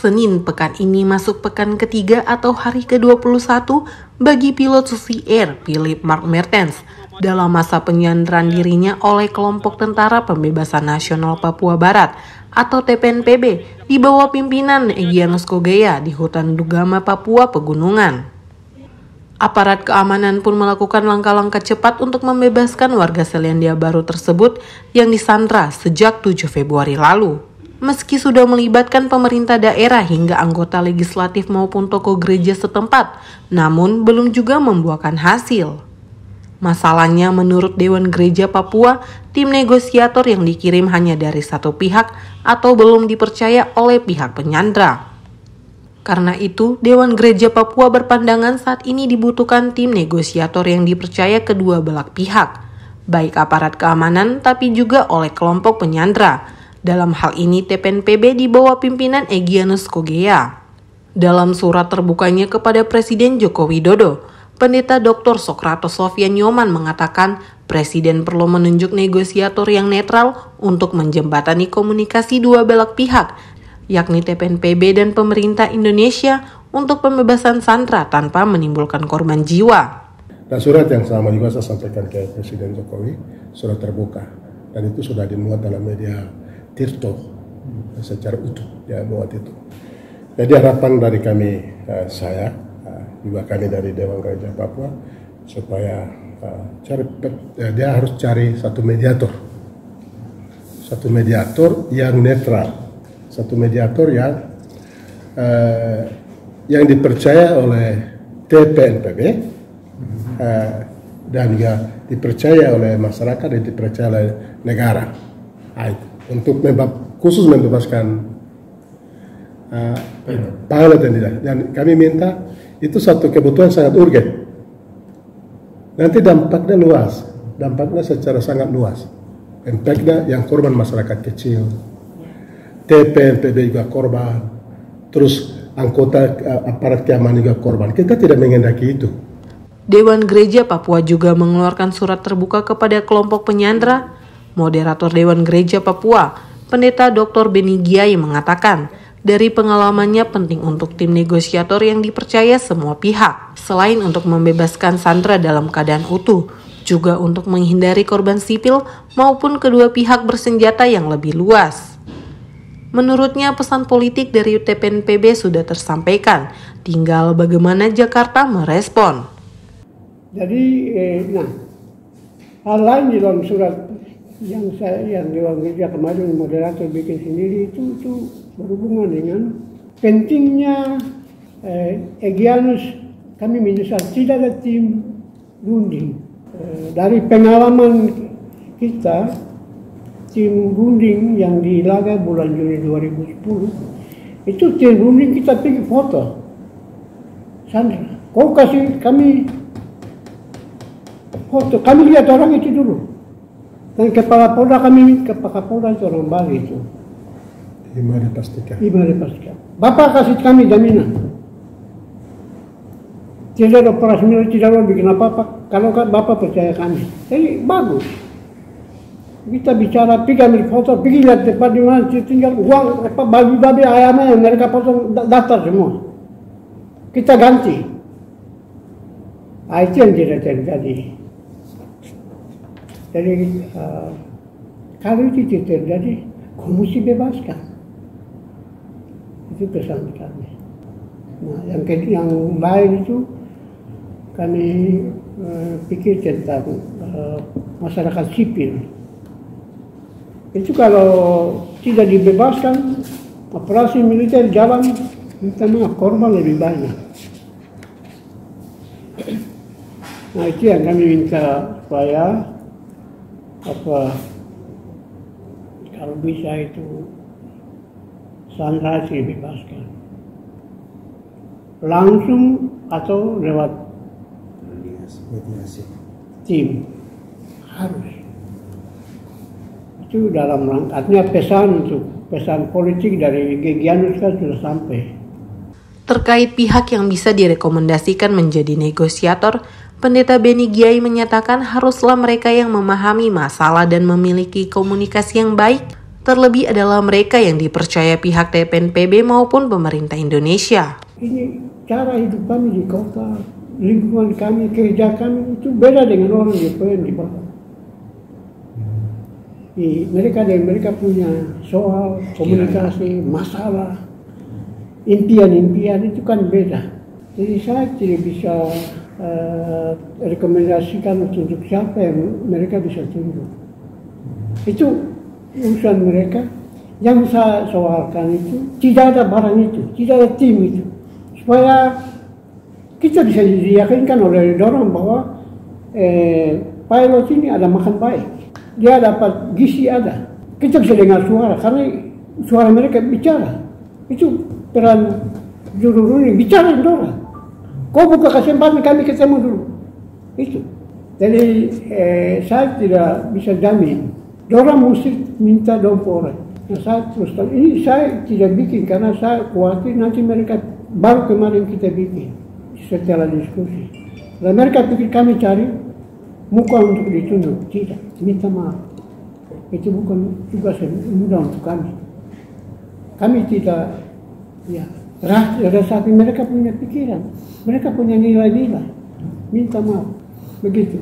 Senin pekan ini masuk pekan ketiga atau hari ke-21 bagi pilot Susi Air Philip Mark Mertens dalam masa penyanderaan dirinya oleh kelompok Tentara Pembebasan Nasional Papua Barat atau TPNPB di bawah pimpinan Egyanus Kogeya di hutan Dugama Papua Pegunungan. Aparat keamanan pun melakukan langkah-langkah cepat untuk membebaskan warga Selandia Baru tersebut yang disandra sejak 7 Februari lalu. Meski sudah melibatkan pemerintah daerah hingga anggota legislatif maupun tokoh gereja setempat, namun belum juga membuahkan hasil. Masalahnya menurut Dewan Gereja Papua, tim negosiator yang dikirim hanya dari satu pihak atau belum dipercaya oleh pihak penyandra. Karena itu, Dewan Gereja Papua berpandangan saat ini dibutuhkan tim negosiator yang dipercaya kedua belah pihak, baik aparat keamanan tapi juga oleh kelompok penyandra. Dalam hal ini TPNPB di bawah pimpinan Egyanus Kogeya. Dalam surat terbukanya kepada Presiden Joko Widodo, Pendeta Dr. Sokratos Sofian Nyoman mengatakan Presiden perlu menunjuk negosiator yang netral untuk menjembatani komunikasi dua belah pihak, yakni TPNPB dan pemerintah Indonesia untuk pembebasan sandera tanpa menimbulkan korban jiwa. Dan surat yang sama juga saya sampaikan ke Presiden Jokowi, surat terbuka, dan itu sudah dimuat dalam media Tirto secara utuh, ya buat itu. Jadi harapan dari kami, saya, juga kami dari Dewan Gereja Papua, supaya dia harus cari satu mediator yang netral, satu mediator yang dipercaya oleh TPNPB dan juga dipercaya oleh masyarakat dan dipercaya oleh negara. Untuk khusus membebaskan pilot dan kami minta itu satu kebutuhan sangat urgen. Nanti dampaknya luas, dampaknya secara sangat luas. Impactnya yang korban masyarakat kecil, TPNPB juga korban, terus anggota aparat keamanan juga korban. Kita tidak mengendaki itu. Dewan Gereja Papua juga mengeluarkan surat terbuka kepada kelompok penyandra. Moderator Dewan Gereja Papua, Pendeta Dr. Beni Gyai mengatakan, dari pengalamannya penting untuk tim negosiator yang dipercaya semua pihak, selain untuk membebaskan sandera dalam keadaan utuh, juga untuk menghindari korban sipil maupun kedua pihak bersenjata yang lebih luas. Menurutnya pesan politik dari TPNPB sudah tersampaikan, tinggal bagaimana Jakarta merespon. Jadi, hal lain di dalam surat yang Dewan Gereja kemarin moderator bikin sendiri itu berhubungan dengan pentingnya Egyanus, kami menyesal tidak ada tim runding. Dari pengalaman kita, tim runding yang di Laga bulan Juni 2010, itu tim runding kita pergi foto. Sandra, kau kasih kami foto, kami lihat orang itu dulu. Dan kepala Polda itu orang Bali itu. Ima dipastikan. Bapak kasih kami jaminan. Tidak ada operasi militer, tidak ada bikin apa-apa. Kalau Bapak percaya kami. Jadi bagus. Kita bicara, pergi ambil foto, pergi lihat tempat di mana tinggal uang, babi ayamnya yang mereka potong daftar semua. Kita ganti. Itu yang tidak terjadi. Jadi kalau itu tidak terjadi, kau mesti bebaskan. Itu pesan kami. Nah, yang lain itu kami pikir tentang masyarakat sipil. Itu kalau tidak dibebaskan, operasi militer jalan, minta maaf, korban lebih banyak. Nah itu yang kami minta supaya kalau bisa itu sandera dibebaskan langsung atau lewat mediasi tim harus itu dalam rangka artinya pesan politik dari Egyanus kan sudah sampai. Terkait pihak yang bisa direkomendasikan menjadi negosiator, Pendeta Beni Gyai menyatakan haruslah mereka yang memahami masalah dan memiliki komunikasi yang baik Terlebih adalah mereka yang dipercaya pihak DPNPB maupun pemerintah Indonesia. Ini cara hidup kami di kota, lingkungan kami, kerja kami itu beda dengan orang di bawah. Mereka punya soal komunikasi, masalah, impian itu kan beda. Jadi saya tidak bisa rekomendasikan untuk siapa yang mereka bisa tunjuk. Itu urusan mereka. Yang saya soalkan itu tidak ada barang itu, tidak ada tim itu. Supaya kita bisa diyakinkan oleh orang bahwa pilot ini ada makan baik, dia dapat gizi ada. Kita bisa dengar suara karena suara mereka bicara. Itu peran juru ini bicara dengan orang. Kau buka kesempatan kami ketemu dulu. Itu. Jadi saya tidak bisa jamin. Orang mesti minta orang. Nah, saya terus ini saya tidak bikin karena saya khawatir nanti mereka baru kemarin kita bikin setelah diskusi. Dan mereka pikir kami cari muka untuk ditunjuk. Tidak, minta maaf. Itu bukan tugas yang mudah untuk kami. Kami tidak resapi, mereka punya pikiran, mereka punya nilai-nilai. Minta maaf, begitu.